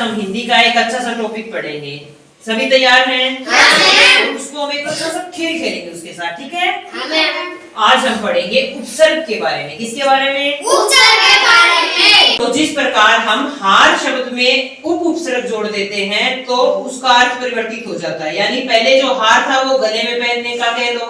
हम हिंदी का एक अच्छा सा टॉपिक पढ़ेंगे। सभी तैयार हैं? तो उसको हम एक अच्छा सा खेल खेलेंगे उसके साथ, ठीक है? आज हम पढ़ेंगे उपसर्ग के बारे में। किसके बारे में? उपसर्ग के बारे में। तो जिस प्रकार हम हार शब्द में उपसर्ग जोड़ देते हैं तो उसका अर्थ परिवर्तित हो जाता है। यानी पहले जो हार था वो गले में पहनने का कह लो,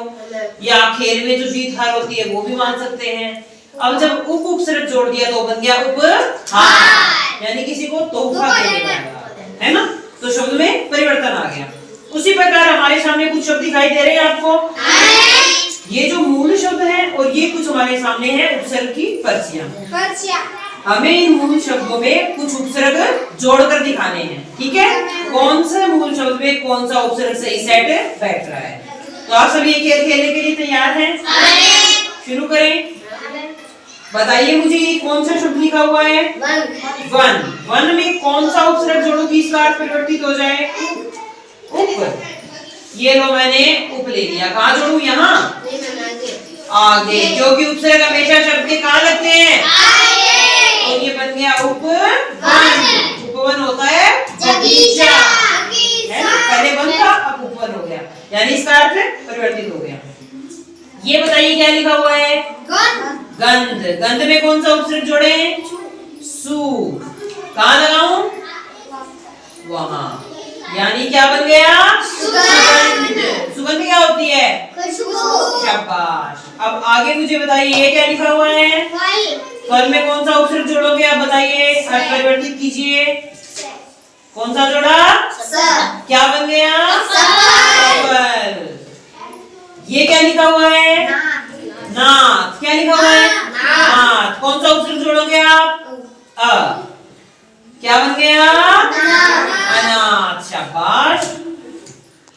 या खेल में जो जीत हार होती है वो भी मान सकते हैं। अब जब उपसर्ग जोड़ दिया तो बन गया उपहार, यानी किसी को तोहफा देने वाला, है ना? तो शब्द में परिवर्तन आ गया। उसी प्रकार हमारे सामने कुछ शब्द दिखाई दे रहे हैं आपको। ये जो मूल शब्द है और ये कुछ हमारे सामने है उपसर्ग की पर्चियां। हमें इन मूल शब्दों में कुछ उपसर्ग जोड़कर दिखाने हैं, ठीक है? कौन सा मूल शब्द में कौन सा उपसर्ग सही सेट बैठ रहा है। तो आप सभी ये खेल खेलने के लिए तैयार हैं? शुरू करें। बताइए मुझे ये कौन सा शब्द लिखा हुआ है? वन। वन में कौन सा उपसर्ग जोड़ो कि इसका अर्थ परिवर्तित हो जाए? उप। ये लो मैंने उप ले लिया। कहाँ जोड़ू? यहाँ आगे, क्योंकि उपसर्ग हमेशा शब्द के कहाँ लगते हैं? और ये बन गया उपवन। उपवन होता है बगीचा, है ना? पहले वन था अब उपवन हो गया, यानी इसका अर्थ परिवर्तित हो गया। ये बताइए क्या लिखा हुआ है? गंध। गंध में कौन सा उपसर्ग जोड़े? सु। कहाँ लगाऊं? वहां, यानी क्या बन गया? सुगंध। सुगंध क्या होती है? शाबाश। अब आगे मुझे बताइए ये क्या लिखा हुआ है? फल में कौन सा उपसर्ग जोड़ोगे आप बताइए, अर्थ परिवर्तित कीजिए। कौन सा जोड़ा? क्या बन गया? फल। ये क्या लिखा हुआ है? नाथ। क्या लिखा हुआ है? नाथ। कौन सा उपसर्ग जोड़ोगे आप? अ। क्या बन गया? अनाथ। शाबाश।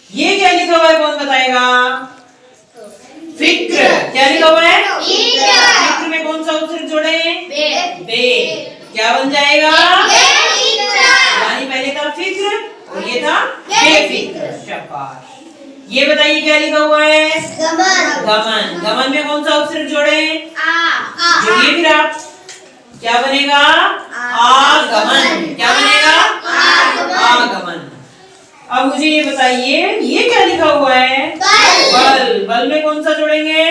ये क्या लिखा हुआ है कौन बताएगा? फिक्र। क्या लिखा हुआ है? फिक्र में कौन सा उपसर्ग जोड़े? बे। क्या बन जाएगा? यानी पहले था फिक्र और ये था बेफिक्र। शाबाश। ये बताइए क्या लिखा हुआ है? गमन। गमन में कौन सा उपसर्ग जोड़े? जोड़िए फिर आप। क्या बनेगा? आगमन। क्या बनेगा? आगमन। अब मुझे ये बताइए ये क्या लिखा हुआ है? बल। बल में कौन सा जोड़ेंगे?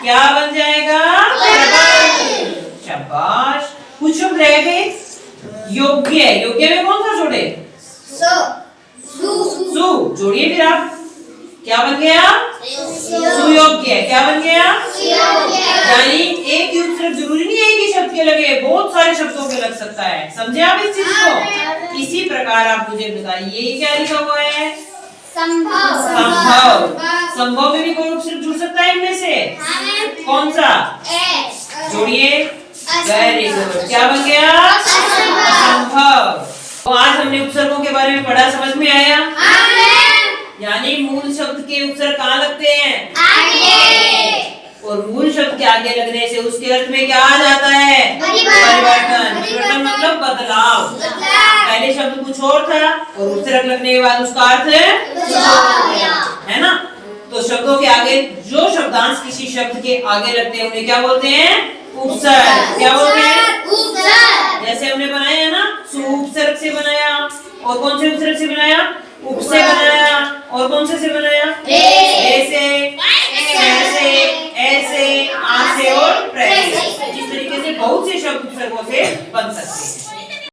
क्या बन जाएगा? शाबाश। कुछ शब्द रह गए। योग्य। योग्य में कौन सा जोड़े? सु। जोड़िए फिर आप। क्या बन गया? सुयोग्य। क्या बन गया? यानी एक ही उपसर्ग जरूरी नहीं है कि शब्द के लगे, बहुत सारे शब्दों के लग सकता है। समझे आप इस चीज को? इसी प्रकार आप मुझे बताइए क्या लिखा हुआ है? संभव। संभव में भी कोई उपसर्ग जुड़ सकता है इनमें से? कौन सा? जोड़िए। Very good. क्या बन गया? संभव। तो आज हमने उपसर्गों के बारे में पढ़ा, समझ में आया? यानी मूल शब्द के उपसर्ग कहाँ लगते हैं? आगे। और मूल शब्द के आगे लगने से उसके अर्थ में क्या आ जाता है? परिवर्तन। परिवर्तन मतलब बदलाव। पहले शब्द कुछ और था और उपसर्ग लगने के बाद उसका अर्थ है ना? तो शब्दों के आगे जो शब्दांश किसी शब्द के आगे लगते हैं उन्हें क्या बोलते हैं? उपसर्ग। क्या बोलते हैं? उपसर्ग। जैसे हमने बनाया है ना, उपसर्ग से बनाया। और कौन से उपसर्ग से बनाया? उप से बनाया। और कौन से बनाया? ऐसे, ऐसे, ऐसे, आ से और प्रे से। इस तरीके से बहुत से शब्द उपसर्गों से बन सकते हैं।